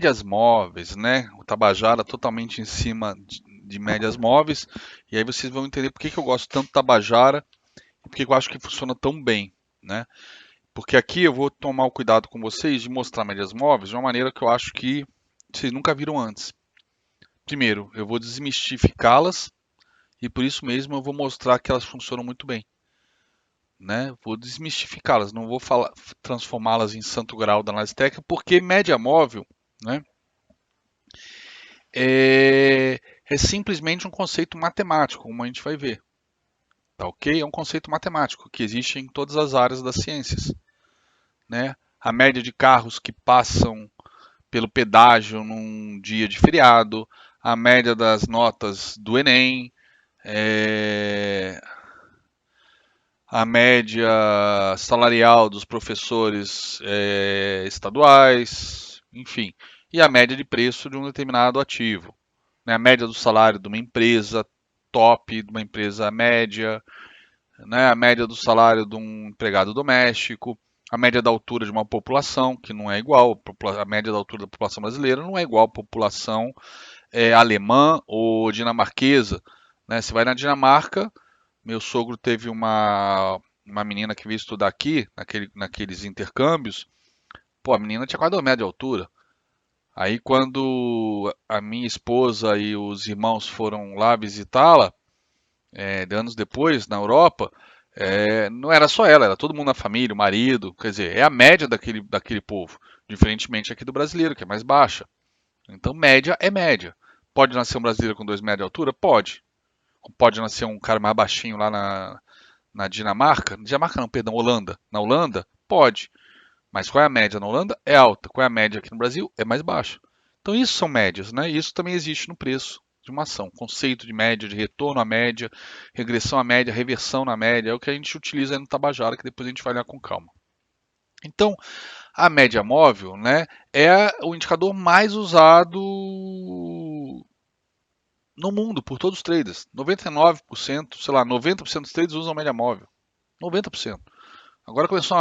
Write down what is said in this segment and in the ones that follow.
médias móveis, né? O Tabajara totalmente em cima de médias móveis. E aí vocês vão entender por que que eu gosto tanto do Tabajara e por que que eu acho que funciona tão bem, né? Porque aqui eu vou tomar o cuidado com vocês de mostrar médias móveis de uma maneira que eu acho que vocês nunca viram antes. Primeiro, eu vou desmistificá-las e por isso mesmo eu vou mostrar que elas funcionam muito bem, né? Vou desmistificá-las, não vou falar, transformá-las em santo grau da análise técnica, porque média móvel, né, é simplesmente um conceito matemático, como a gente vai ver, tá ok? É um conceito matemático que existe em todas as áreas das ciências, né? A média de carros que passam pelo pedágio num dia de feriado, a média das notas do Enem, é, a média salarial dos professores estaduais, enfim, e a média de preço de um determinado ativo, né? A média do salário de uma empresa top, de uma empresa média, né? A média do salário de um empregado doméstico, a média da altura de uma população, que não é igual, a média da altura da população brasileira não é igual à população alemã ou dinamarquesa, né? Você vai na Dinamarca, meu sogro teve uma menina que veio estudar aqui, naqueles intercâmbios. Pô, a menina tinha quase 2 metros de altura. Aí quando a minha esposa e os irmãos foram lá visitá-la, anos depois, na Europa, não era só ela, era todo mundo na família, o marido, quer dizer, é a média daquele povo, diferentemente aqui do brasileiro, que é mais baixa. Então, média é média. Pode nascer um brasileiro com 2 metros de altura? Pode. Pode nascer um cara mais baixinho lá na Dinamarca? Dinamarca não, perdão, Holanda. Na Holanda? Pode. Mas qual é a média na Holanda? É alta. Qual é a média aqui no Brasil? É mais baixa. Então isso são médias, né? Isso também existe no preço de uma ação. Conceito de média, de retorno à média, regressão à média, reversão na média, é o que a gente utiliza aí no Tabajara, que depois a gente vai olhar com calma. Então, a média móvel, né, é o indicador mais usado no mundo por todos os traders. 99%, sei lá, 90% dos traders usam média móvel. 90%. Agora começou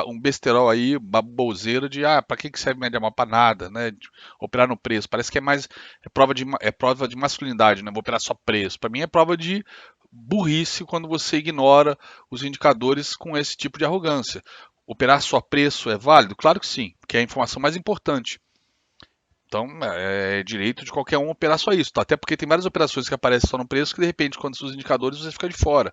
um besterol aí, baboseira de para que serve média móvel? Para nada, né? De operar no preço. Parece que é prova de masculinidade, né? Vou operar só preço. Para mim é prova de burrice quando você ignora os indicadores com esse tipo de arrogância. Operar só preço é válido? Claro que sim, porque é a informação mais importante. Então, é direito de qualquer um operar só isso, tá? Até porque tem várias operações que aparecem só no preço que de repente, quando os indicadores, você fica de fora.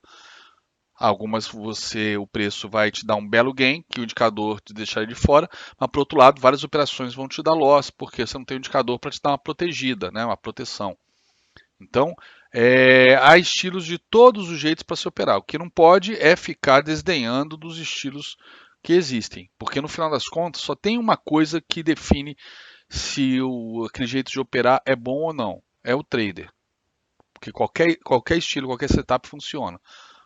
Algumas o preço vai te dar um belo gain, que o indicador te deixaria de fora, mas por outro lado, várias operações vão te dar loss, porque você não tem um indicador para te dar uma protegida, né? Uma proteção. Então, há estilos de todos os jeitos para se operar. O que não pode é ficar desdenhando dos estilos que existem, porque no final das contas só tem uma coisa que define se aquele jeito de operar é bom ou não. É o trader. Porque qualquer estilo, qualquer setup funciona.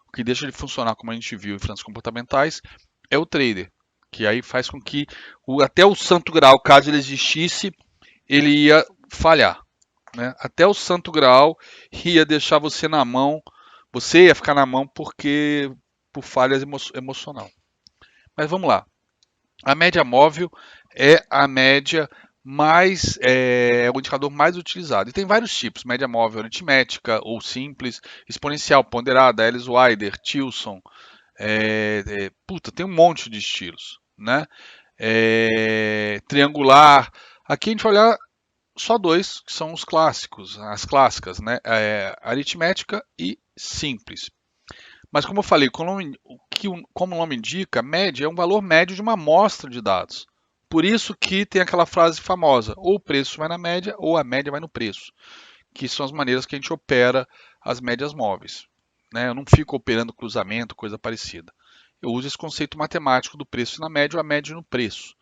O que deixa de funcionar, como a gente viu em finanças comportamentais, é o trader. Que aí faz com que até o santo grau, caso ele existisse, ele ia falhar. Né? Até o santo grau ia deixar você na mão. Você ia ficar na mão por falhas emocional. Mas vamos lá. A média móvel é a média o indicador mais utilizado. E tem vários tipos: média móvel aritmética ou simples, exponencial, ponderada, Ellis-Wider, Tilson. Tem um monte de estilos, né? Triangular. Aqui a gente vai olhar só dois, que são os clássicos, as clássicas, né? Aritmética e simples. Mas como eu falei, como o nome indica, média é um valor médio de uma amostra de dados. Por isso que tem aquela frase famosa: ou o preço vai na média, ou a média vai no preço, que são as maneiras que a gente opera as médias móveis. Né? Eu não fico operando cruzamento, coisa parecida. Eu uso esse conceito matemático do preço na média, ou a média no preço.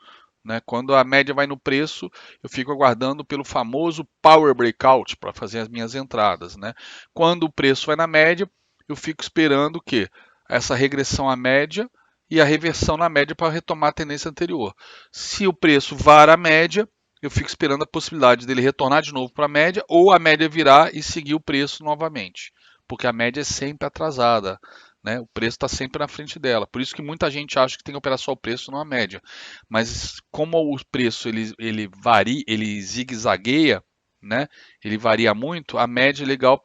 Né? Quando a média vai no preço, eu fico aguardando pelo famoso Power Breakout para fazer as minhas entradas. Né? Quando o preço vai na média, eu fico esperando o quê? Essa regressão à média e a reversão na média para retomar a tendência anterior. Se o preço vara a média, eu fico esperando a possibilidade dele retornar de novo para a média ou a média virar e seguir o preço novamente, porque a média é sempre atrasada. né? O preço está sempre na frente dela. Por isso que muita gente acha que tem que operar só o preço, não a média. Mas como o preço ele varia, ele zigue-zagueia, né? Ele varia muito, a média é legal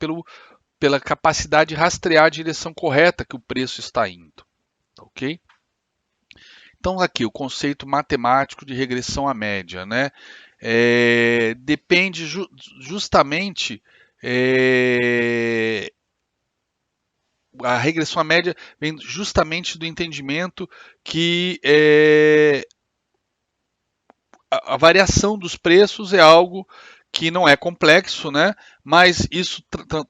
pela capacidade de rastrear a direção correta que o preço está indo, ok? Então aqui o conceito matemático de regressão à média, né? Depende justamente é, a regressão à média vem justamente do entendimento que a variação dos preços é algo que não é complexo, né? Mas isso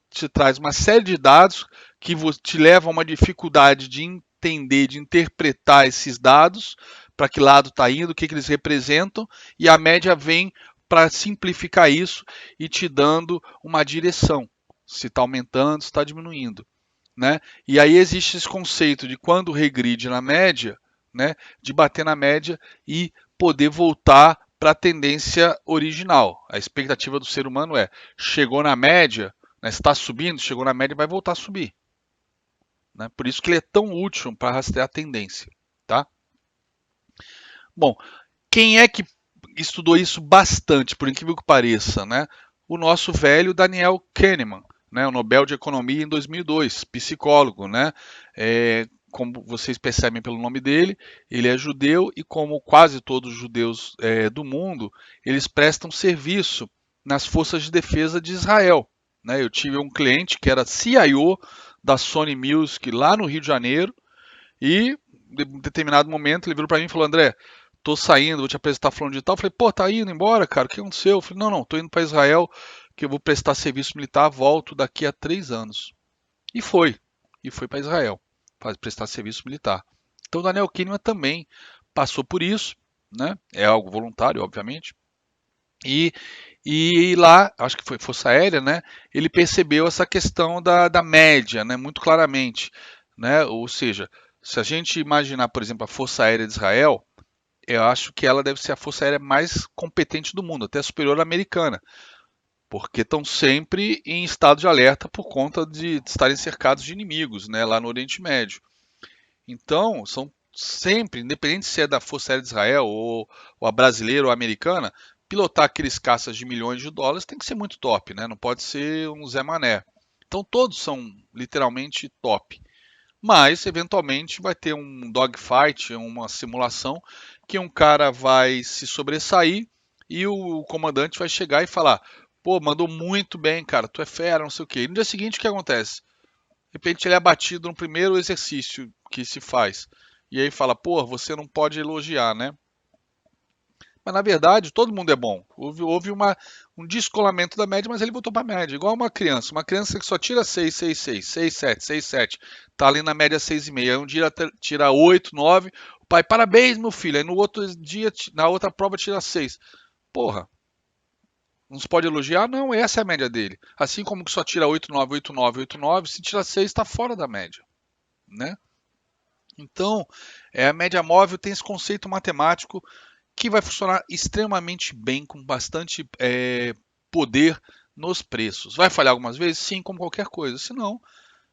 te traz uma série de dados que te levam a uma dificuldade de entender, de interpretar esses dados, para que lado está indo, o que eles representam, e a média vem para simplificar isso e te dando uma direção, se está aumentando, se está diminuindo, né? E aí existe esse conceito de quando regride na média, né, de bater na média e poder voltar para a tendência original. A expectativa do ser humano é: chegou na média, né, está subindo, chegou na média, vai voltar a subir. Né? Por isso que ele é tão útil para rastrear a tendência. Tá? Bom, quem é que estudou isso bastante, por incrível que pareça? Né? O nosso velho Daniel Kahneman, né, o Nobel de Economia em 2002, psicólogo, né? Como vocês percebem pelo nome dele, ele é judeu e, como quase todos os judeus do mundo, eles prestam serviço nas forças de defesa de Israel. Né? Eu tive um cliente que era CIO da Sony Music lá no Rio de Janeiro e, em determinado momento, ele virou para mim e falou: André, tô saindo, vou te apresentar fulano de tal. Eu falei: pô, tá indo embora, cara, o que aconteceu? Eu falei: não, tô indo para Israel, que eu vou prestar serviço militar, volto daqui a 3 anos. E foi. E foi para Israel, para prestar serviço militar. Então, Daniel Kahneman também passou por isso, né? É algo voluntário, obviamente. E, e lá, acho que foi Força Aérea, né? Ele percebeu essa questão da média, né? Muito claramente, né? Ou seja, se a gente imaginar, por exemplo, a Força Aérea de Israel, eu acho que ela deve ser a Força Aérea mais competente do mundo, até superior à americana, porque estão sempre em estado de alerta por conta de estarem cercados de inimigos, né, lá no Oriente Médio. Então, são sempre, independente se é da Força Aérea de Israel ou a brasileira ou a americana, pilotar aqueles caças de milhões de dólares tem que ser muito top, né? Não pode ser um Zé Mané. Então, todos são literalmente top. Mas, eventualmente, vai ter um dogfight, uma simulação, que um cara vai se sobressair e o comandante vai chegar e falar: pô, mandou muito bem, cara, tu é fera, não sei o quê. E no dia seguinte, o que acontece? De repente, ele é abatido no primeiro exercício que se faz. E aí fala: pô, você não pode elogiar, né? Mas na verdade, todo mundo é bom. Houve um descolamento da média, mas ele voltou para a média. Igual uma criança. Uma criança que só tira 6, 6, 6, 6, 7, 6, 7. Está ali na média 6,5. Aí um dia tira 8, 9. O pai, parabéns, meu filho. Aí no outro dia, na outra prova, tira 6. Porra, não se pode elogiar? Não, essa é a média dele. Assim como que só tira 8, 9, 8, 9, 8, 9, se tira 6, está fora da média. Né? Então, a média móvel tem esse conceito matemático que vai funcionar extremamente bem, com bastante poder nos preços. Vai falhar algumas vezes? Sim, como qualquer coisa. Se não,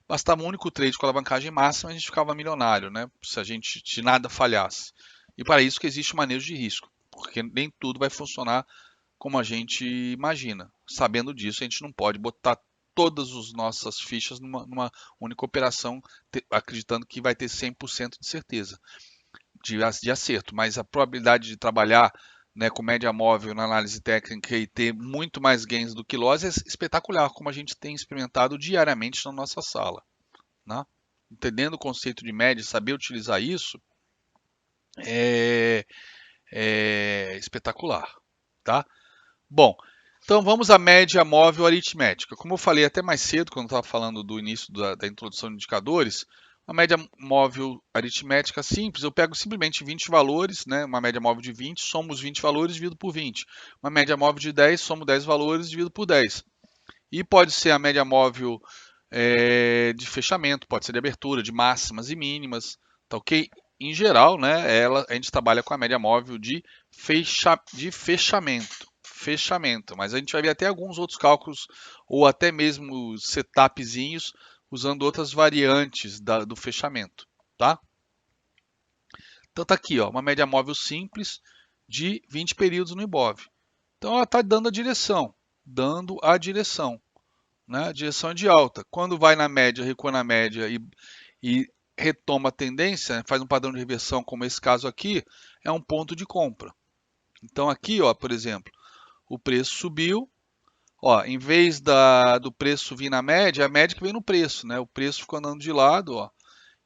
bastava um único trade com alavancagem máxima e a gente ficava milionário, né? Se a gente de nada falhasse. E para isso que existe o manejo de risco, porque nem tudo vai funcionar como a gente imagina. Sabendo disso, a gente não pode botar todas as nossas fichas numa única operação, acreditando que vai ter 100% de certeza de acerto, mas a probabilidade de trabalhar, né, com média móvel na análise técnica e ter muito mais gains do que loss é espetacular, como a gente tem experimentado diariamente na nossa sala. Né? Entendendo o conceito de média, saber utilizar isso é, é espetacular. Tá? Bom, então vamos à média móvel aritmética. Como eu falei até mais cedo, quando estava falando do início da introdução de indicadores, uma média móvel aritmética simples, eu pego simplesmente 20 valores, né? Uma média móvel de 20, somo os 20 valores, divido por 20. Uma média móvel de 10, somo 10 valores, divido por 10. E pode ser a média móvel de fechamento, pode ser de abertura, de máximas e mínimas, tá ok? Em geral, né, a gente trabalha com a média móvel de fechamento, mas a gente vai ver até alguns outros cálculos ou até mesmo setupzinhos usando outras variantes do fechamento, tá? Então tá aqui, ó, uma média móvel simples de 20 períodos no Ibov. Então ela está dando a direção, né? A direção é de alta. Quando vai na média, recua na média e retoma a tendência, faz um padrão de reversão, como esse caso aqui, é um ponto de compra. Então aqui, ó, por exemplo, o preço subiu, ó, em vez do preço vir na média, é a média que vem no preço, né? O preço ficou andando de lado, ó.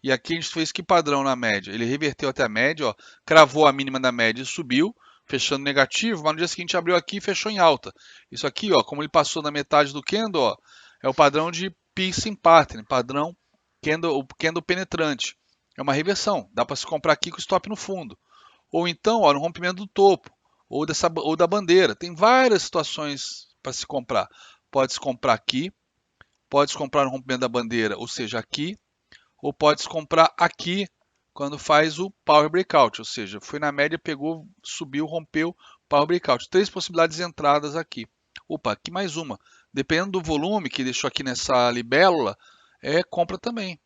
E aqui a gente fez que padrão na média? Ele reverteu até a média, ó, cravou a mínima da média e subiu, fechando negativo, mas no dia seguinte abriu aqui e fechou em alta. Isso aqui, ó, como ele passou na metade do candle, ó, é o padrão de Piercing Pattern, padrão o candle penetrante. É uma reversão, dá para se comprar aqui com stop no fundo. Ou então, ó, no rompimento do topo, ou da bandeira. Tem várias situações para se comprar. Pode se comprar aqui, pode se comprar no rompimento da bandeira, ou seja, aqui, ou pode se comprar aqui quando faz o Power Breakout, ou seja, foi na média, pegou, subiu, rompeu, Power Breakout. Três possibilidades de entradas aqui. Opa, aqui mais uma. Dependendo do volume que deixou aqui nessa libélula, compra também.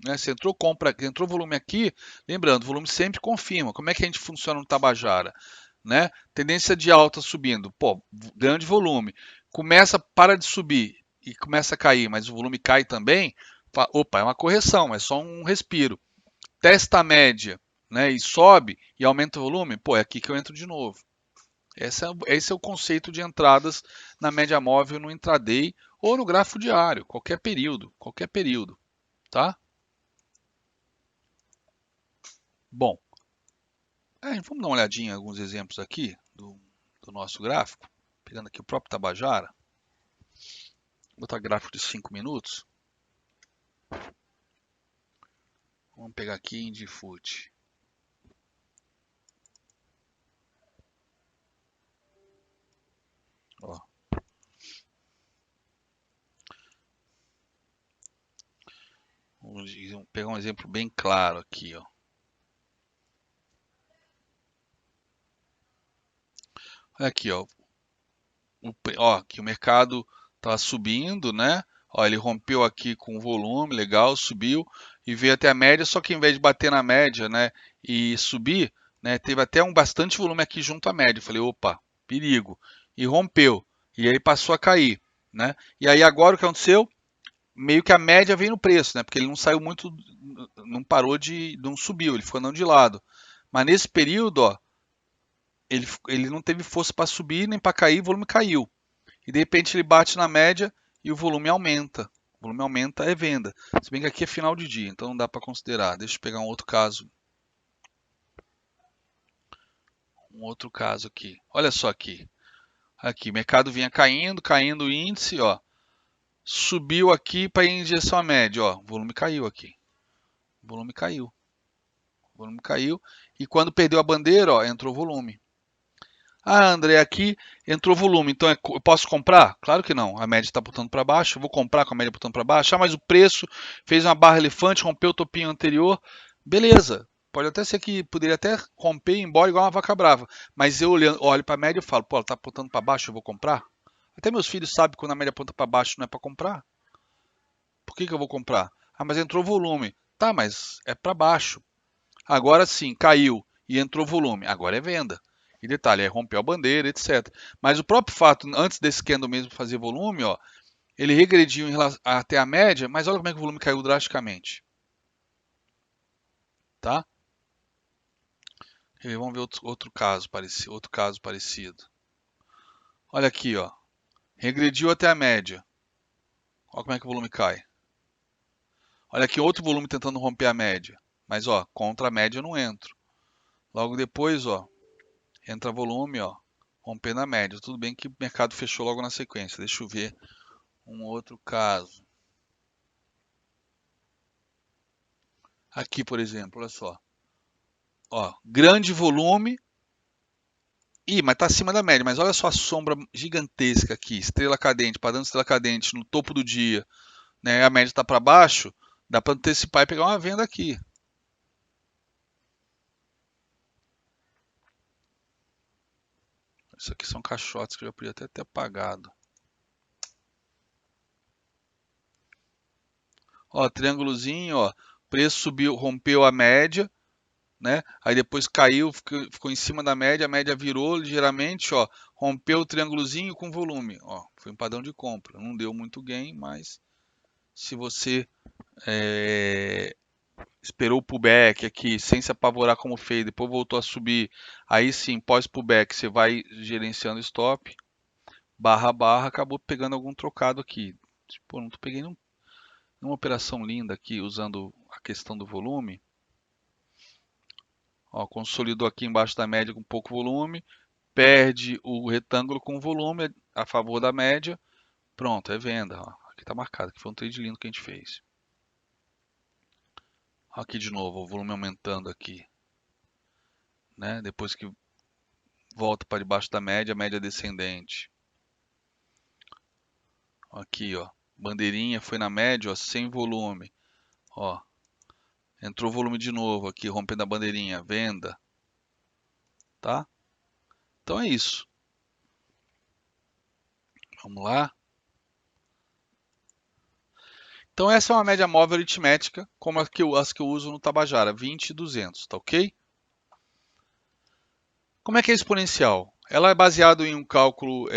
Né? Se entrou compra, entrou volume aqui, lembrando, o volume sempre confirma. Como é que a gente funciona no Tabajara? Né? Tendência de alta subindo, pô, grande volume. Para de subir e começa a cair, mas o volume cai também. Opa, é uma correção, é só um respiro. Testa a média, né, e sobe e aumenta o volume, pô, é aqui que eu entro de novo. Esse é o conceito de entradas na média móvel no intraday ou no gráfico diário, qualquer período, tá? Bom, vamos dar uma olhadinha em alguns exemplos aqui do nosso gráfico, pegando aqui o próprio Tabajara, vou botar gráfico de 5 minutos, vamos pegar aqui Indifut. Ó, vamos pegar um exemplo bem claro aqui, ó. Olha aqui, ó, que o mercado está subindo, né? Ó, ele rompeu aqui com o volume, legal, subiu e veio até a média, só que em vez de bater na média, né, e subir, né, teve até bastante volume aqui junto à média. Eu falei, opa, perigo. E rompeu. E aí passou a cair, né? E aí agora o que aconteceu? Meio que a média veio no preço, né? Porque ele não saiu muito, não subiu, ele ficou andando de lado. Mas nesse período, ó, ele não teve força para subir nem para cair, o volume caiu. E de repente ele bate na média e o volume aumenta. O volume aumenta é venda. Se bem que aqui é final de dia, então não dá para considerar. Deixa eu pegar um outro caso. Um outro caso aqui. Olha só aqui. Aqui, mercado vinha caindo, caindo o índice, ó. Subiu aqui para ir em direção à média, ó. O volume caiu aqui. O volume caiu. O volume caiu. E quando perdeu a bandeira, ó, entrou volume. Ah, André, aqui entrou volume, então eu posso comprar? Claro que não, a média está apontando para baixo, eu vou comprar com a média apontando para baixo. Ah, mas o preço fez uma barra elefante, rompeu o topinho anterior. Beleza, pode até ser que poderia até romper e ir embora igual uma vaca brava. Mas eu olho para a média e falo, pô, ela está apontando para baixo, eu vou comprar? Até meus filhos sabem que quando a média aponta para baixo não é para comprar. Por que eu vou comprar? Ah, mas entrou volume. Tá, mas é para baixo. Agora sim, caiu e entrou volume. Agora é venda. E detalhe, rompeu a bandeira, etc. Mas o próprio fato, antes desse candle mesmo fazer volume, ó, ele regrediu até a média, mas olha como é que o volume caiu drasticamente. Tá? Vamos ver outro caso parecido. Olha aqui, ó. Regrediu até a média. Olha como é que o volume cai. Olha aqui, outro volume tentando romper a média. Mas, ó, contra a média eu não entro. Logo depois, ó, entra volume, ó, rompendo a média. Tudo bem que o mercado fechou logo na sequência. Deixa eu ver um outro caso. Aqui, por exemplo, olha só. Ó, grande volume. Ih, mas está acima da média. Mas olha só a sombra gigantesca aqui. Estrela cadente, padrão de estrela cadente no topo do dia. Né? A média está para baixo. Dá para antecipar e pegar uma venda aqui. Isso aqui são caixotes que eu já podia até ter apagado. Ó, triângulozinho, ó, preço subiu, rompeu a média, né? Aí depois caiu, ficou em cima da média, a média virou ligeiramente, ó, rompeu o triângulozinho com volume, ó, foi um padrão de compra. Não deu muito gain, mas se você esperou o pullback aqui sem se apavorar como fez, depois voltou a subir, aí sim, pós pullback, você vai gerenciando stop, barra a barra, acabou pegando algum trocado aqui. Tipo, não tô pegando uma operação linda aqui usando a questão do volume. Ó, consolidou aqui embaixo da média com pouco volume, perde o retângulo com volume a favor da média. Pronto, é venda. Ó. Aqui está marcado, que foi um trade lindo que a gente fez. Aqui de novo, o volume aumentando aqui. Né? Depois que volta para debaixo da média, média descendente. Aqui, ó, bandeirinha foi na média, ó, sem volume. Ó, entrou volume de novo aqui, rompendo a bandeirinha, venda. Tá? Então é isso. Vamos lá. Então essa é uma média móvel aritmética, como as que eu uso no Tabajara, 20 e 200, tá ok? Como é que é exponencial? Ela é baseada em um cálculo,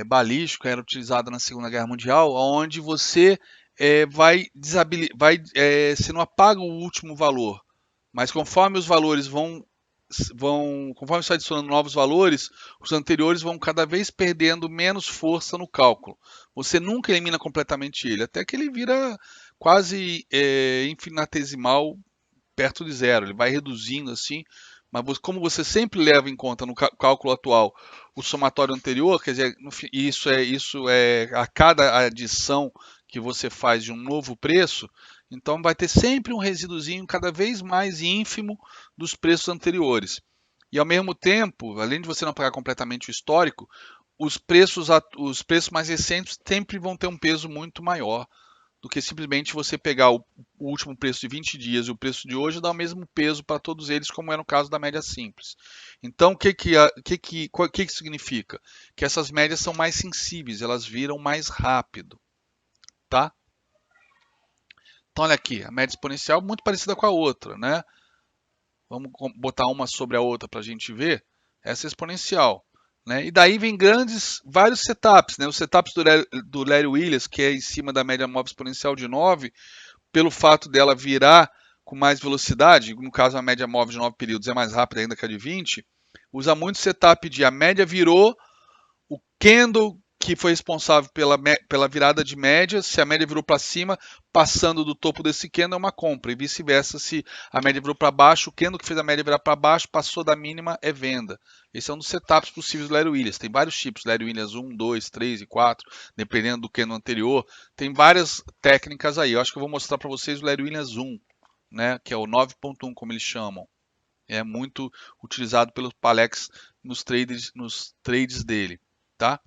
balístico, era utilizado na Segunda Guerra Mundial, onde você você não apaga o último valor, mas conforme os valores conforme você vai adicionando novos valores, os anteriores vão cada vez perdendo menos força no cálculo. Você nunca elimina completamente ele, até que ele vira quase infinitesimal perto de zero. Ele vai reduzindo assim, mas como você sempre leva em conta no cálculo atual o somatório anterior, quer dizer, isso é a cada adição que você faz de um novo preço, então vai ter sempre um resíduozinho cada vez mais ínfimo dos preços anteriores. E ao mesmo tempo, além de você não pagar completamente o histórico, os preços mais recentes sempre vão ter um peso muito maior do que simplesmente você pegar o último preço de 20 dias e o preço de hoje e dar o mesmo peso para todos eles, como é no caso da média simples. Então, o que significa? Que essas médias são mais sensíveis, elas viram mais rápido, tá? Então, olha aqui, a média exponencial é muito parecida com a outra, né? Vamos botar uma sobre a outra para a gente ver. Essa é exponencial. Né? E daí vem vários setups. Né? Os setups do Larry Williams, que é em cima da média móvel exponencial de 9, pelo fato dela virar com mais velocidade, no caso a média móvel de 9 períodos é mais rápida ainda que a de 20, usa muito setup de a média virou, o candle que foi responsável pela virada de média, se a média virou para cima, passando do topo desse candle é uma compra, e vice-versa, se a média virou para baixo, o candle que fez a média virar para baixo, passou da mínima, é venda. Esse é um dos setups possíveis do Larry Williams. Tem vários tipos, Larry Williams 1, 2, 3 e 4, dependendo do candle anterior. Tem várias técnicas aí. Eu acho que eu vou mostrar para vocês o Larry Williams 1, né, que é o 9.1, como eles chamam. É muito utilizado pelos Palex nos trades dele, tá?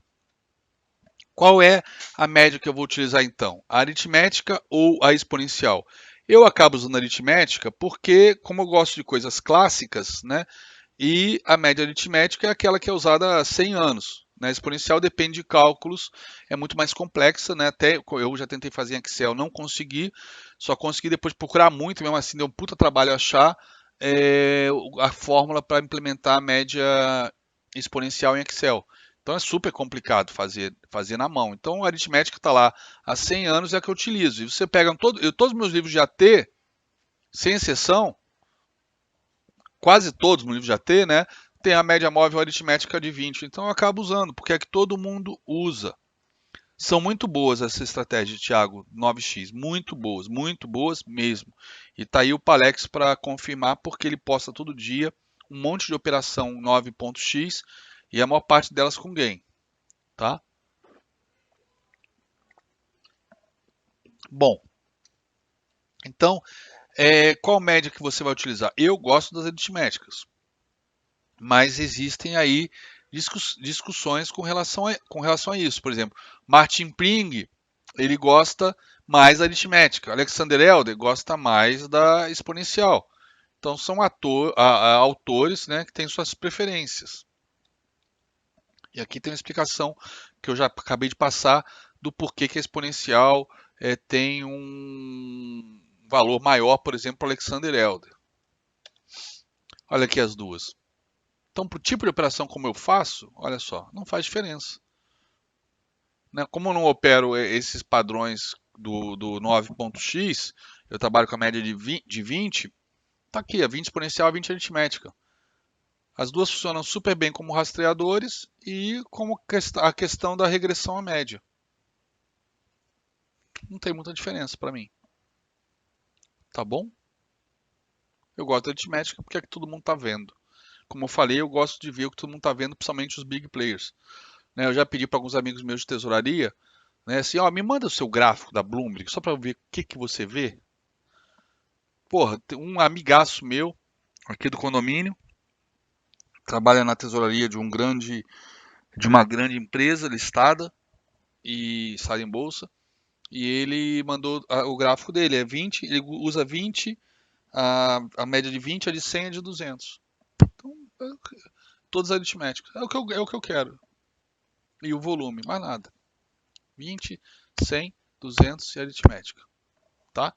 Qual é a média que eu vou utilizar então? A aritmética ou a exponencial? Eu acabo usando a aritmética porque, como eu gosto de coisas clássicas, né? E a média aritmética é aquela que é usada há 100 anos. Né? A exponencial depende de cálculos, é muito mais complexa, né? Até eu já tentei fazer em Excel, não consegui, só consegui depois procurar muito, mesmo assim deu um puta trabalho achar a fórmula para implementar a média exponencial em Excel. Então é super complicado fazer na mão. Então a aritmética está lá há 100 anos, é a que eu utilizo. E você pega todos os meus livros de AT, sem exceção, quase todos os livros de AT, né? Tem a média móvel aritmética de 20. Então eu acabo usando, porque é que todo mundo usa. São muito boas essa estratégia, Thiago, 9x. Muito boas mesmo. E tá aí o Palex para confirmar, porque ele posta todo dia um monte de operação 9.x e a maior parte delas com gain. Tá? Bom, então, qual média que você vai utilizar? Eu gosto das aritméticas, mas existem aí discussões com relação a isso. Por exemplo, Martin Pring, ele gosta mais da aritmética. Alexander Elder gosta mais da exponencial. Então são autores, né, que têm suas preferências. E aqui tem uma explicação que eu já acabei de passar do porquê que a exponencial tem um valor maior, por exemplo, para Alexander Elder. Olha aqui as duas. Então, para o tipo de operação como eu faço, olha só, não faz diferença. Né? Como eu não opero esses padrões do 9.x, eu trabalho com a média de 20, tá aqui, a 20 exponencial, a 20 aritmética. As duas funcionam super bem como rastreadores e como a questão da regressão à média. Não tem muita diferença para mim. Tá bom? Eu gosto da aritmética porque é que todo mundo está vendo. Como eu falei, eu gosto de ver o que todo mundo está vendo, principalmente os big players. Né, eu já pedi para alguns amigos meus de tesouraria, né, assim, ó, me manda o seu gráfico da Bloomberg, só para eu ver o que você vê. Porra, tem um amigaço meu aqui do condomínio, trabalha na tesouraria de uma grande empresa listada e está em bolsa. E ele mandou o gráfico dele, é 20, ele usa 20, a média de 20, a de 100 e a de 200. Então, todas aritméticas. É o que eu quero. E o volume, mais nada. 20, 100, 200 e aritmética. Tá?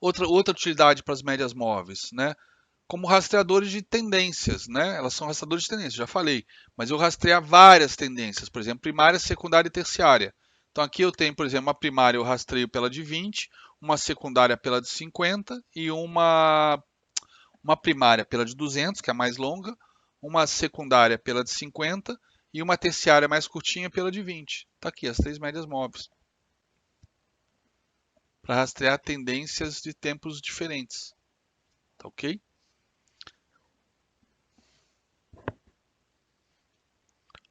Outra utilidade para as médias móveis, né? Como rastreadores de tendências, né? Elas são rastreadores de tendências, já falei. Mas eu rastreio várias tendências, por exemplo, primária, secundária e terciária. Então aqui eu tenho, por exemplo, uma primária eu rastreio pela de 20, uma secundária pela de 50 e uma primária pela de 200, que é a mais longa, uma secundária pela de 50 e uma terciária mais curtinha pela de 20. Está aqui as três médias móveis. Para rastrear tendências de tempos diferentes. Tá ok?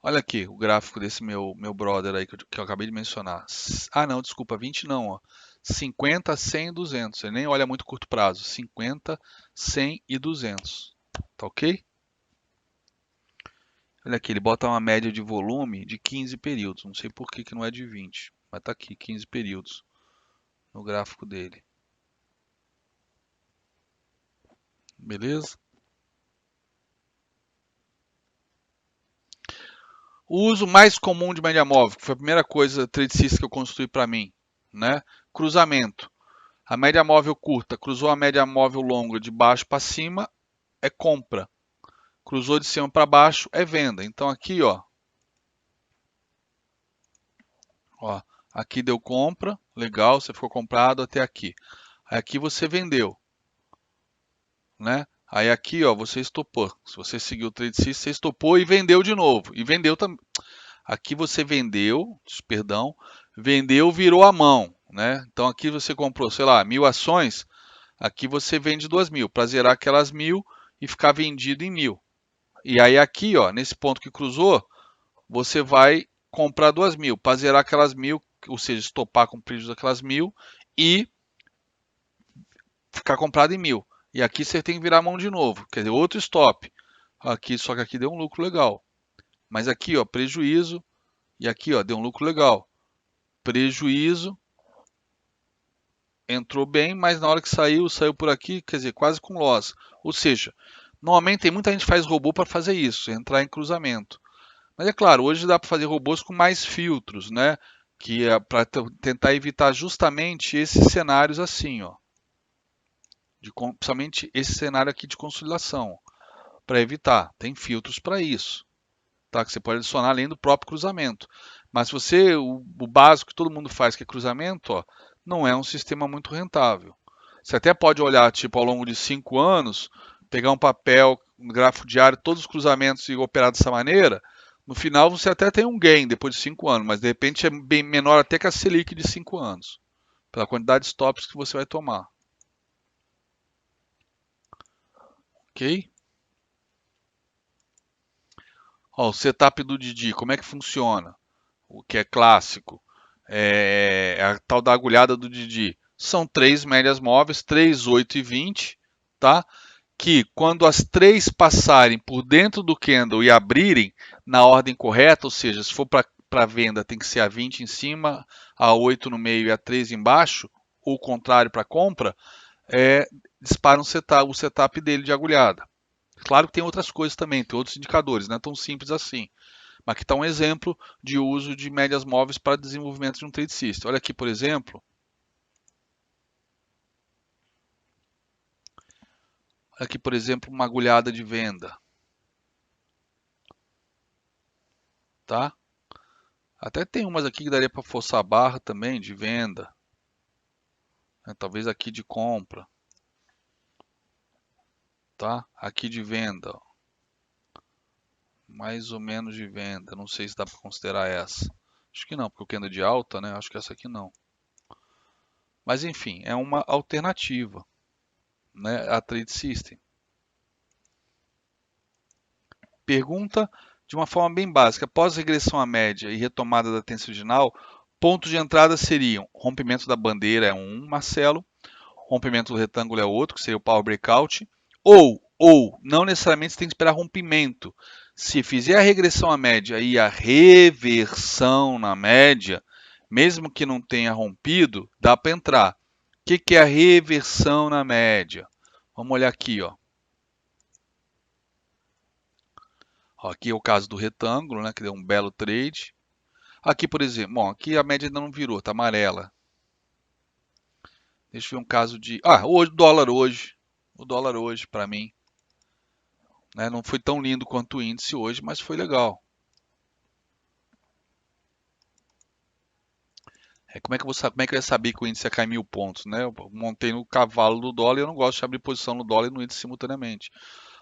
Olha aqui o gráfico desse meu brother aí que eu acabei de mencionar. Ah, não, desculpa, 20 não, ó. 50, 100 e 200. Ele nem olha muito curto prazo. 50, 100 e 200. Tá ok? Olha aqui, ele bota uma média de volume de 15 períodos. Não sei por que não é de 20, mas tá aqui, 15 períodos no gráfico dele. Beleza? O uso mais comum de média móvel, que foi a primeira coisa tradecista que eu construí para mim, né? Cruzamento. A média móvel curta cruzou a média móvel longa de baixo para cima, é compra. Cruzou de cima para baixo, é venda. Então aqui, ó, aqui deu compra, legal, você ficou comprado até aqui. Aí aqui você vendeu, né? Aí aqui, ó, você estopou. Se você seguiu o trade system, você estopou e vendeu de novo. E vendeu também. Aqui você vendeu, perdão, vendeu, virou a mão, né? Então aqui você comprou, sei lá, 1.000 ações. Aqui você vende 2.000 para zerar aquelas 1.000 e ficar vendido em 1.000. E aí aqui, ó, nesse ponto que cruzou, você vai comprar 2.000 para zerar aquelas 1.000, ou seja, estopar com o prejuízo daquelas 1.000 e ficar comprado em 1.000. E aqui você tem que virar a mão de novo, quer dizer, outro stop. Aqui, só que aqui deu um lucro legal. Mas aqui, ó, prejuízo. E aqui, ó, deu um lucro legal. Prejuízo. Entrou bem, mas na hora que saiu, saiu por aqui, quer dizer, quase com loss. Ou seja, normalmente tem muita gente que faz robô para fazer isso, entrar em cruzamento. Mas é claro, hoje dá para fazer robôs com mais filtros, né? Que é para tentar evitar justamente esses cenários assim, ó. Principalmente esse cenário aqui de consolidação. Para evitar, tem filtros para isso. Tá? Que você pode adicionar além do próprio cruzamento. Mas se você, o básico que todo mundo faz, que é cruzamento, ó, não é um sistema muito rentável. Você até pode olhar, tipo, ao longo de 5 anos, pegar um papel, um gráfico diário, todos os cruzamentos e operar dessa maneira. No final você até tem um gain depois de 5 anos, mas de repente é bem menor até que a Selic de 5 anos, pela quantidade de stops que você vai tomar. Ok? Ó, o setup do Didi, como é que funciona? O que é clássico, é a tal da agulhada do Didi. São três médias móveis, 3, 8 e 20, tá? Que quando as três passarem por dentro do candle e abrirem na ordem correta, ou seja, se for para venda tem que ser a 20 em cima, a 8 no meio e a 3 embaixo, ou o contrário para compra, dispara o setup dele de agulhada. Claro que tem outras coisas também, tem outros indicadores, não é tão simples assim. Aqui está um exemplo de uso de médias móveis para desenvolvimento de um trade system. Olha aqui, por exemplo. Aqui, por exemplo, uma agulhada de venda. Tá? Até tem umas aqui que daria para forçar a barra também de venda. Talvez aqui de compra. Tá? Aqui de venda. Ó. Mais ou menos de venda. Não sei se dá para considerar essa. Acho que não, porque o candle de alta, né? Acho que essa aqui não. Mas enfim, é uma alternativa, né, a Trade System. Pergunta de uma forma bem básica. Após regressão à média e retomada da tendência original, pontos de entrada seriam rompimento da bandeira é um, Marcelo, rompimento do retângulo é outro, que seria o Power Breakout, ou, não necessariamente você tem que esperar rompimento. Se fizer a regressão à média e a reversão na média, mesmo que não tenha rompido, dá para entrar. O que é a reversão na média? Vamos olhar aqui, ó. Aqui é o caso do retângulo, né, que deu um belo trade. Aqui, por exemplo, bom, aqui a média ainda não virou, tá amarela. Deixa eu ver um caso de... hoje, o dólar hoje, para mim, né, não foi tão lindo quanto o índice hoje, mas foi legal. Como é que eu ia saber que o índice ia cair 1000 pontos, né? Eu montei no cavalo do dólar e eu não gosto de abrir posição no dólar e no índice simultaneamente.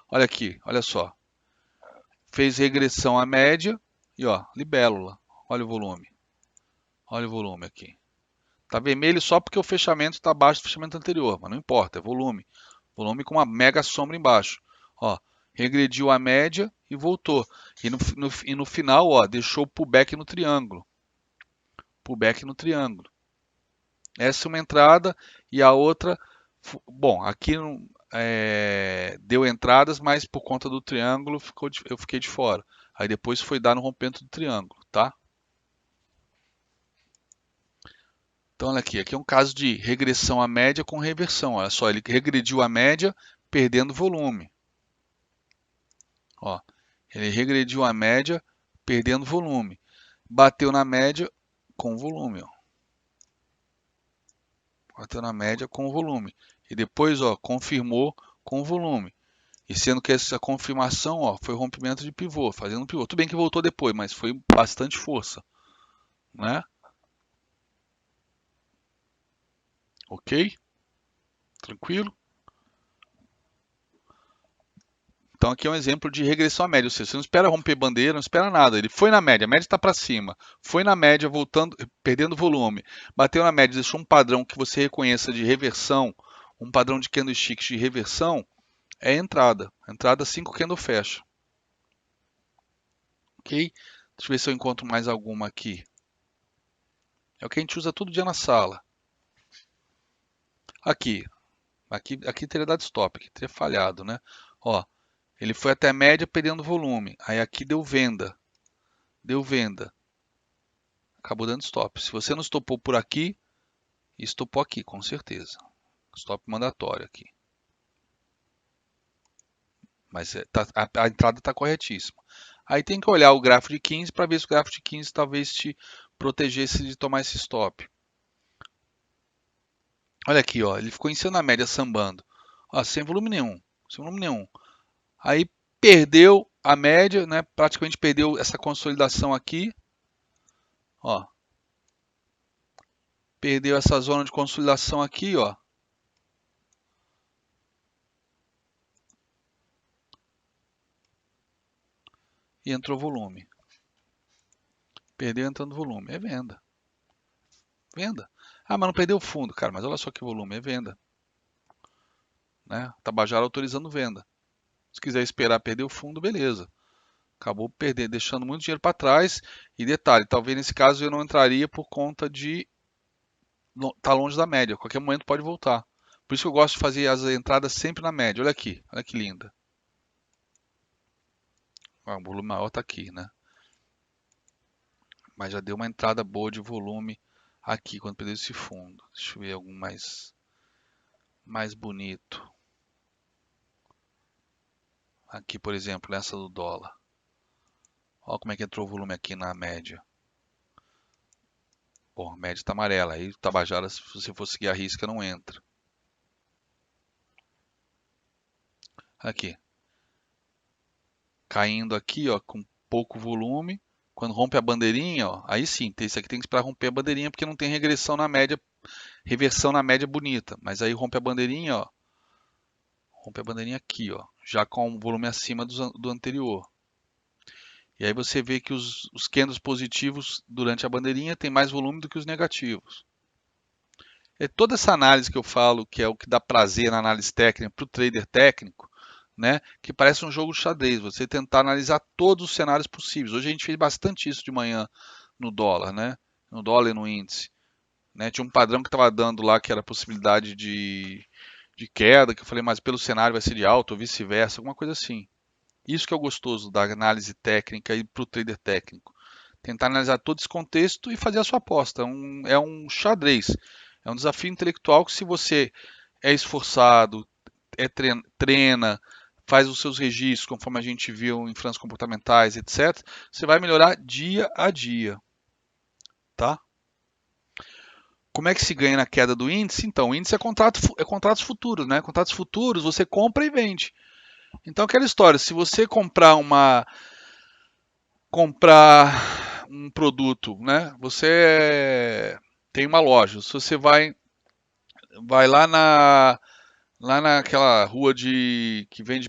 Olha aqui, olha só. Fez regressão à média e ó, libélula. Olha o volume. Olha o volume aqui. Tá vermelho só porque o fechamento está abaixo do fechamento anterior, mas não importa, é volume. Volume com uma mega sombra embaixo. Ó, regrediu a média e voltou. E no final, ó, deixou o pullback no triângulo. Pullback no triângulo. Essa é uma entrada e a outra, bom, aqui deu entradas, mas por conta do triângulo eu fiquei de fora. Aí depois foi dar no rompimento do triângulo, tá? Então, olha aqui, aqui é um caso de regressão à média com reversão. Olha só, ele regrediu a média perdendo volume. Ó, ele regrediu a média perdendo volume. Bateu na média com volume. Ó. Bateu na média com volume. E depois, ó, confirmou com volume. E sendo que essa confirmação, ó, foi rompimento de pivô, fazendo pivô. Tudo bem que voltou depois, mas foi bastante força, né? Ok? Tranquilo? Então aqui é um exemplo de regressão à média, ou seja, você não espera romper bandeira, não espera nada. Ele foi na média, a média está para cima, foi na média, voltando, perdendo volume, bateu na média, deixou um padrão que você reconheça de reversão, um padrão de candlesticks de reversão, é entrada. Entrada 5 candle fecha. Ok? Deixa eu ver se eu encontro mais alguma aqui. É o que a gente usa todo dia na sala. Aqui teria dado stop, aqui teria falhado, né? Ó, ele foi até a média perdendo volume. Aí aqui deu venda. Deu venda. Acabou dando stop. Se você não estopou por aqui, estopou aqui, com certeza. Stop mandatório aqui. Mas a entrada está corretíssima. Aí tem que olhar o gráfico de 15 para ver se o gráfico de 15 talvez te protegesse de tomar esse stop. Olha aqui, ó, ele ficou em cima da média sambando. Ó, sem volume nenhum. Sem volume nenhum. Aí perdeu a média, né? Praticamente perdeu essa consolidação aqui. Ó, perdeu essa zona de consolidação aqui, ó. E entrou volume. Perdeu entrando volume. É venda. Venda. Ah, mas não perdeu o fundo, cara. Mas olha só que volume. É venda. Né? Tabajara autorizando venda. Se quiser esperar perder o fundo, beleza. Acabou perdendo, deixando muito dinheiro para trás. E detalhe, talvez nesse caso eu não entraria por conta de estar tá longe da média. A qualquer momento pode voltar. Por isso que eu gosto de fazer as entradas sempre na média. Olha aqui, olha que linda. O volume maior está aqui, né? Mas já deu uma entrada boa de volume aqui quando perdeu esse fundo. Deixa eu ver algum mais bonito. Aqui, por exemplo, nessa do dólar. Olha como é que entrou o volume aqui na média. Pô, a média está amarela. Aí o Tabajara, se você for seguir a risca, não entra. Aqui. Caindo aqui, ó, com pouco volume. Quando rompe a bandeirinha, ó, aí sim, esse aqui tem que esperar romper a bandeirinha porque não tem regressão na média, reversão na média bonita. Mas aí rompe a bandeirinha, ó, rompe a bandeirinha aqui, ó, já com o volume acima do anterior. E aí você vê que os candles positivos durante a bandeirinha tem mais volume do que os negativos. É toda essa análise que eu falo, que é o que dá prazer na análise técnica para o trader técnico, né? Que parece um jogo de xadrez, você tentar analisar todos os cenários possíveis. Hoje a gente fez bastante isso de manhã no dólar, né? No dólar e no índice. Né? Tinha um padrão que estava dando lá que era a possibilidade de queda, que eu falei, mas pelo cenário vai ser de alta ou vice-versa, alguma coisa assim. Isso que é o gostoso da análise técnica e para o trader técnico. Tentar analisar todo esse contexto e fazer a sua aposta. É um xadrez. É um desafio intelectual que, se você é esforçado, treina, faz os seus registros, conforme a gente viu em franjas comportamentais, etc., você vai melhorar dia a dia. Tá? Como é que se ganha na queda do índice? Então, o índice é contratos futuros, né? Contratos futuros você compra e vende. Então, aquela história, se você comprar um produto, né? Você tem uma loja, se você vai lá naquela rua que vende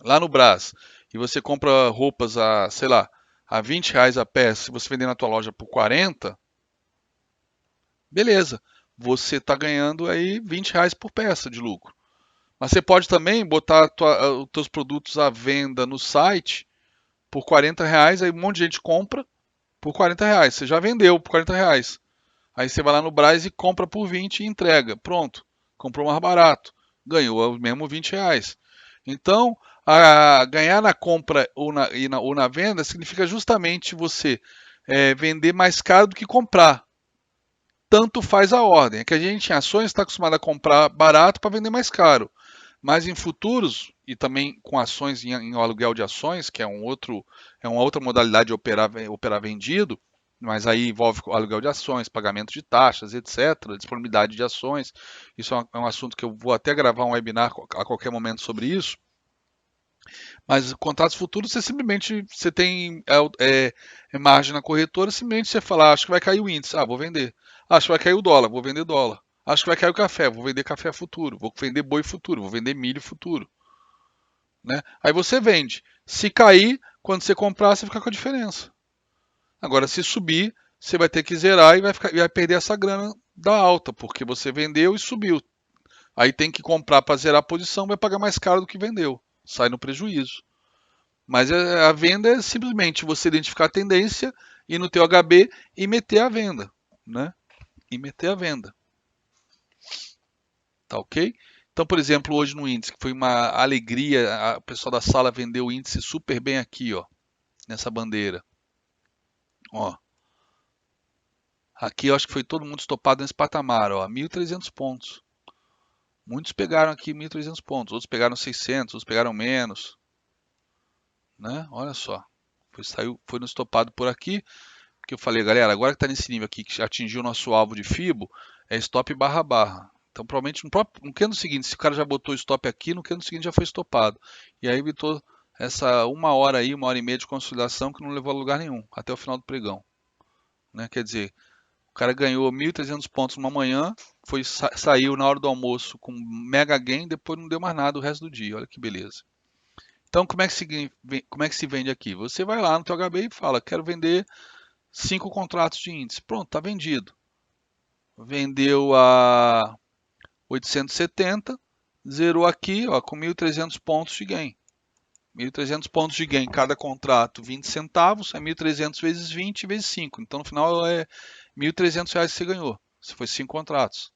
lá no Brás e você compra roupas a, sei lá, a R$ 20 a peça, se você vender na tua loja por 40, beleza. Você está ganhando aí R$ 20 por peça de lucro. Mas você pode também botar os teus produtos à venda no site por R$ 40, aí um monte de gente compra por R$ 40. Você já vendeu por R$ 40. Aí você vai lá no Brás e compra por 20 e entrega. Pronto. Comprou mais barato. Ganhou os mesmos R$ 20. Então, ganhar na compra ou na venda significa justamente você vender mais caro do que comprar. Tanto faz a ordem. É que a gente em ações está acostumado a comprar barato para vender mais caro. Mas em futuros, e também com ações em aluguel de ações, que é uma outra modalidade de operar vendido, mas aí envolve aluguel de ações, pagamento de taxas, etc., disponibilidade de ações. Isso é um assunto que eu vou até gravar um webinar a qualquer momento sobre isso. Mas contratos futuros, você tem margem na corretora, simplesmente você fala, acho que vai cair o índice, vou vender. Acho que vai cair o dólar, vou vender dólar. Acho que vai cair o café, vou vender café futuro. Vou vender boi futuro, vou vender milho futuro. Né? Aí você vende. Se cair, quando você comprar, você fica com a diferença. Agora, se subir, você vai ter que zerar e vai perder essa grana da alta, porque você vendeu e subiu. Aí tem que comprar para zerar a posição, vai pagar mais caro do que vendeu. Sai no prejuízo. Mas a venda é simplesmente você identificar a tendência, ir no teu HB e meter a venda. Né? E meter a venda. Tá ok? Então, por exemplo, hoje no índice, que foi uma alegria, o pessoal da sala vendeu o índice super bem aqui, ó, nessa bandeira. Ó, aqui eu acho que foi todo mundo estopado nesse patamar, ó, 1.300 pontos. Muitos pegaram aqui 1.300 pontos, outros pegaram 600, outros pegaram menos, né? Olha só, foi no estopado por aqui, que eu falei, galera, agora que está nesse nível aqui, que atingiu o nosso alvo de FIBO, é stop barra barra. Então, provavelmente, no candle seguinte, se o cara já botou stop aqui, no candle seguinte já foi stopado. E aí evitou essa 1 hora aí, 1 hora e meia de consolidação que não levou a lugar nenhum, até o final do pregão. Né? Quer dizer, o cara ganhou 1.300 pontos numa manhã, saiu na hora do almoço com mega gain, depois não deu mais nada o resto do dia. Olha que beleza. Então, como é que se vende aqui? Você vai lá no teu HB e fala, quero vender 5 contratos de índice. Pronto, está vendido. Vendeu a 870, zerou aqui ó, com 1.300 pontos de gain. 1.300 pontos de gain, cada contrato 20 centavos, é 1.300 vezes 20 vezes 5. Então, no final, é R$ 1.300 que você ganhou, se foi 5 contratos.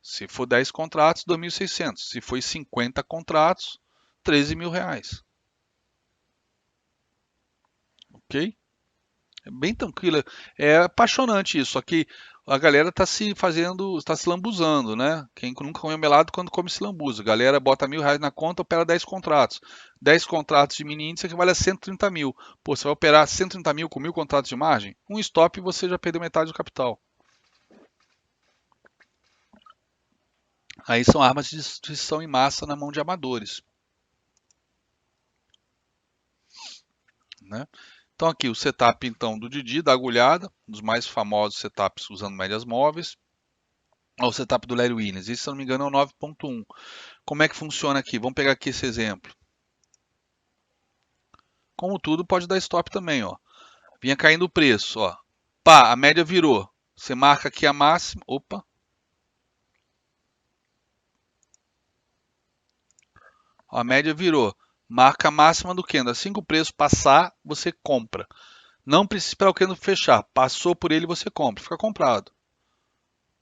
Se for 10 contratos, 2.600. Se foi 50 contratos, R$ 13.000. Ok? É bem tranquilo. É apaixonante isso. Só que A galera tá se fazendo, tá se lambuzando, né? Quem nunca comeu melado quando come se lambuza. A galera bota R$ 1.000 na conta, opera 10 contratos. 10 contratos de mini índice equivale a 130 mil. Pô, você vai operar 130 mil com 1.000 contratos de margem? Um stop e você já perdeu metade do capital. Aí são armas de destruição em massa na mão de amadores, né? Então aqui o setup então do Didi, da agulhada, um dos mais famosos setups usando médias móveis. Olha o setup do Larry Williams, esse se eu não me engano é o 9.1. Como é que funciona aqui? Vamos pegar aqui esse exemplo. Como tudo, pode dar stop também, ó. Vinha caindo o preço, ó. Pá, a média virou. Você marca aqui a máxima. Opa. Ó, a média virou. Marca a máxima do candle. Assim que o preço passar, você compra. Não precisa esperar o candle fechar. Passou por ele, você compra. Fica comprado.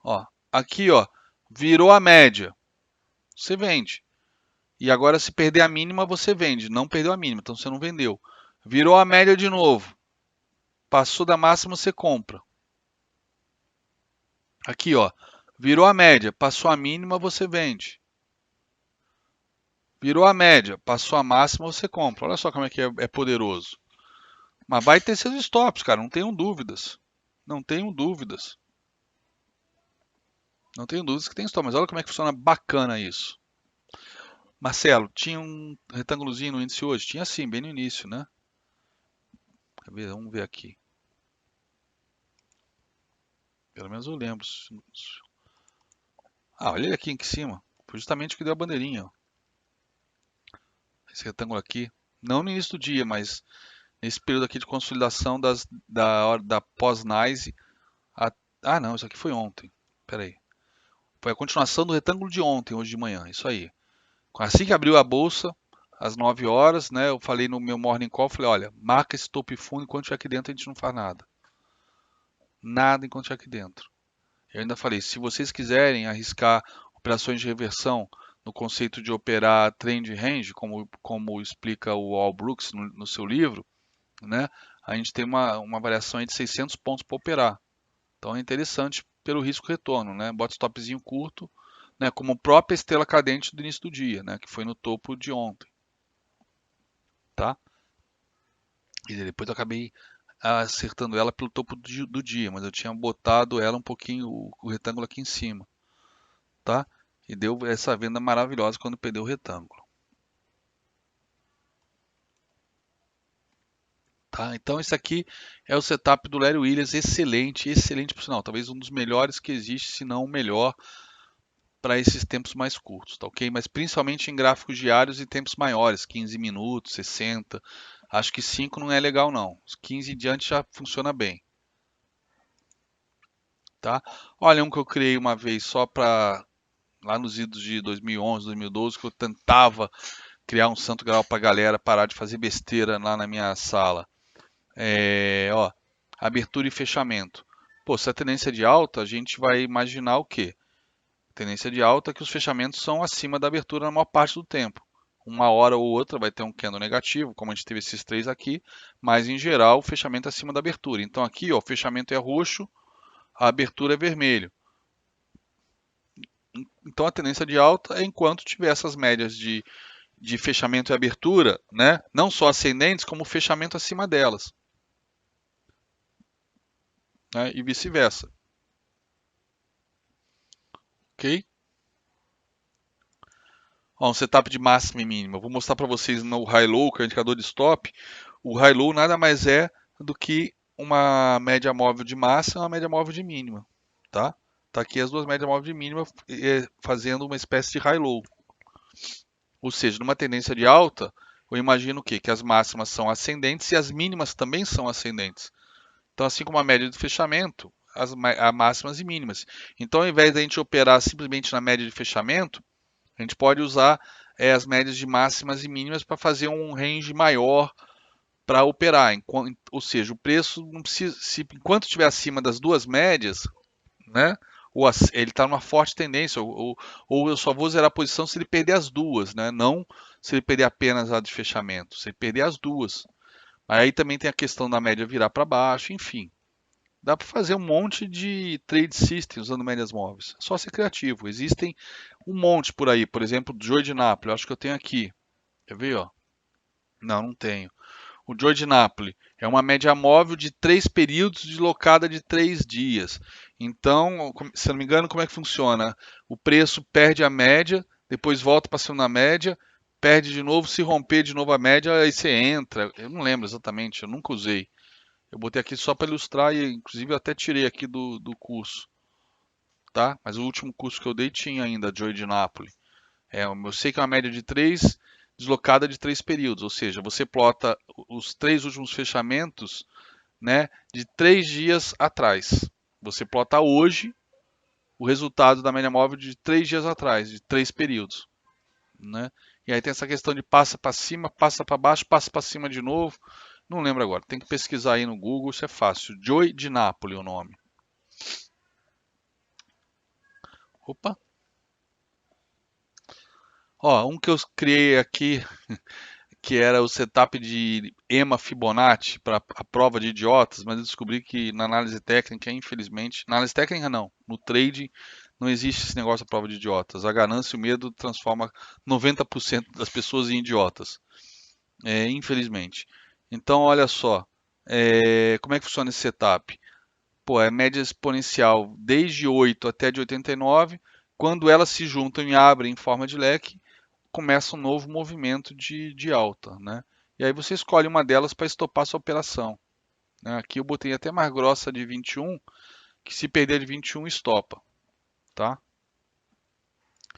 Ó, aqui, ó. Virou a média. Você vende. E agora, se perder a mínima, você vende. Não perdeu a mínima, então você não vendeu. Virou a média de novo. Passou da máxima, você compra. Aqui, ó. Virou a média, passou a mínima, você vende. Virou a média, passou a máxima, você compra. Olha só como é que é poderoso. Mas vai ter seus stops, cara, não tenham dúvidas. Não tenham dúvidas. Não tenho dúvidas que tem stop, mas olha como é que funciona bacana isso. Marcelo, tinha um retângulozinho no índice hoje? Tinha sim, bem no início, né? Vamos ver aqui. Pelo menos eu lembro. Ah, olha ele aqui em cima. Foi justamente o que deu a bandeirinha, ó. Esse retângulo aqui. Não no início do dia, mas nesse período aqui de consolidação da pós-NYSE. Ah, não, isso aqui foi ontem. Pera aí. Foi a continuação do retângulo de ontem, hoje de manhã. Isso aí. Assim que abriu a bolsa, às 9 horas, né? Eu falei no meu morning call, falei, olha, marca esse topo e fundo, enquanto estiver aqui dentro a gente não faz nada. Nada enquanto estiver aqui dentro. Eu ainda falei, se vocês quiserem arriscar operações de reversão no conceito de operar trend range, como explica o Al Brooks no seu livro, né? A gente tem uma variação aí de 600 pontos para operar. Então é interessante pelo risco-retorno, né? Bota stopzinho curto, né? Como a própria estrela cadente do início do dia, né? Que foi no topo de ontem, tá? E depois eu acabei acertando ela pelo topo do dia, mas eu tinha botado ela um pouquinho, o retângulo aqui em cima, tá? E deu essa venda maravilhosa quando perdeu o retângulo. Tá? Então esse aqui é o setup do Larry Williams, excelente, excelente por sinal, talvez um dos melhores que existe, se não o melhor para esses tempos mais curtos, tá ok? Mas principalmente em gráficos diários e tempos maiores, 15 minutos, 60. Acho que 5 não é legal não. Os 15 em diante já funciona bem, tá? Olha um que eu criei uma vez só para lá nos idos de 2011, 2012, que eu tentava criar um santo grau para a galera parar de fazer besteira lá na minha sala. Ó, abertura e fechamento. Pô, se a tendência é de alta, a gente vai imaginar o quê? Tendência de alta é que os fechamentos são acima da abertura na maior parte do tempo. Uma hora ou outra vai ter um candle negativo, como a gente teve esses três aqui, mas em geral o fechamento é acima da abertura. Então aqui, ó, o fechamento é roxo, a abertura é vermelho. Então a tendência de alta é enquanto tiver essas médias de fechamento e abertura, né? Não só ascendentes, como fechamento acima delas, né? E vice-versa, ok? Ó, um setup de máxima e mínima. Eu vou mostrar para vocês no High Low, que é o indicador de stop. O High Low nada mais é do que uma média móvel de máxima e uma média móvel de mínima, tá? Tá aqui as duas médias móveis de mínima fazendo uma espécie de High Low. Ou seja, numa tendência de alta, eu imagino o quê? Que as máximas são ascendentes e as mínimas também são ascendentes. Então, assim como a média de fechamento, as máximas e mínimas. Então, ao invés da gente operar simplesmente na média de fechamento, a gente pode usar as médias de máximas e mínimas para fazer um range maior para operar. Ou seja, o preço não precisa, enquanto estiver acima das duas médias, né? Ou ele está numa forte tendência, ou eu só vou zerar a posição se ele perder as duas, né? Não se ele perder apenas a de fechamento, se ele perder as duas. Aí também tem a questão da média virar para baixo, enfim. Dá para fazer um monte de trade system usando médias móveis. É só ser criativo. Existem um monte por aí. Por exemplo, o Joy de Napoli. Eu acho que eu tenho aqui. Quer ver, ó? Não, não tenho. O Joy de Napoli é uma média móvel de 3 períodos deslocada de 3 dias. Então, se eu não me engano, como é que funciona? O preço perde a média, depois volta para cima da média, perde de novo, se romper de novo a média, aí você entra. Eu não lembro exatamente, eu nunca usei. Eu botei aqui só para ilustrar e, inclusive, eu até tirei aqui do curso, tá? Mas o último curso que eu dei tinha ainda a Joy de Napoli. Eu sei que é uma média de 3 deslocada de 3 períodos, ou seja, você plota os 3 últimos fechamentos, né, de 3 dias atrás. Você plota hoje o resultado da média móvel de 3 dias atrás, de 3 períodos, né? E aí tem essa questão de passa para cima, passa para baixo, passa para cima de novo. Não lembro agora, tem que pesquisar aí no Google, isso é fácil. Joy de Napoli o nome. Opa! Ó, um que eu criei aqui que era o setup de EMA Fibonacci para a prova de idiotas, mas eu descobri que na análise técnica, infelizmente, na análise técnica não, no trade não existe esse negócio de prova de idiotas. A ganância e o medo transforma 90% das pessoas em idiotas, infelizmente. Então, olha só, como é que funciona esse setup? Pô, é média exponencial desde 8 até de 89. Quando elas se juntam e abrem em forma de leque, começa um novo movimento de alta, né? E aí você escolhe uma delas para estopar sua operação, né? Aqui eu botei até mais grossa de 21, que se perder de 21 estopa, tá?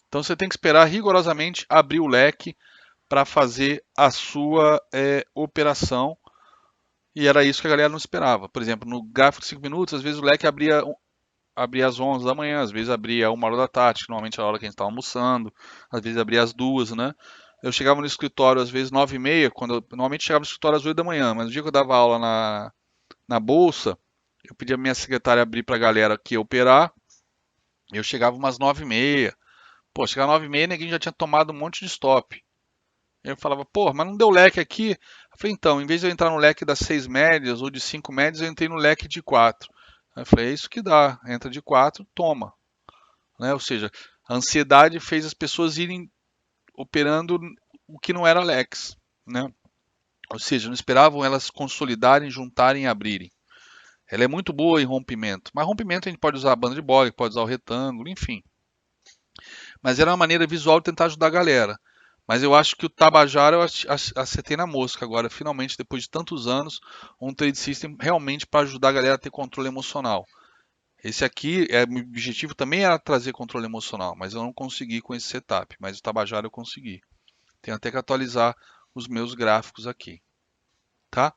Então você tem que esperar rigorosamente abrir o leque para fazer a sua operação. E era isso que a galera não esperava. Por exemplo, no gráfico de 5 minutos, às vezes o leque abria às 11 da manhã, às vezes abria 1 hora da tarde, que normalmente é a hora que a gente está almoçando, às vezes abria às 2, né? Eu chegava no escritório às vezes 9h30, quando eu normalmente chegava no escritório às 8 da manhã, mas no dia que eu dava aula na bolsa, eu pedia a minha secretária abrir para a galera que ia operar, eu chegava umas 9h30. Pô, chegava 9h30, ninguém já tinha tomado um monte de stop. Eu falava, pô, mas não deu leque aqui. Eu falei, então, em vez de eu entrar no leque das 6 médias ou de 5 médias, eu entrei no leque de 4. Eu falei, é isso que dá. Entra de 4, toma. Né? Ou seja, a ansiedade fez as pessoas irem operando o que não era Lex, né? Ou seja, não esperavam elas consolidarem, juntarem e abrirem. Ela é muito boa em rompimento, mas rompimento a gente pode usar a banda de Bollinger, pode usar o retângulo, enfim. Mas era uma maneira visual de tentar ajudar a galera. Mas eu acho que o Tabajara eu acertei na mosca agora, finalmente, depois de tantos anos, um trade system realmente para ajudar a galera a ter controle emocional. Esse aqui, o objetivo também era trazer controle emocional, mas eu não consegui com esse setup. Mas o Tabajara eu consegui. Tenho até que atualizar os meus gráficos aqui, tá?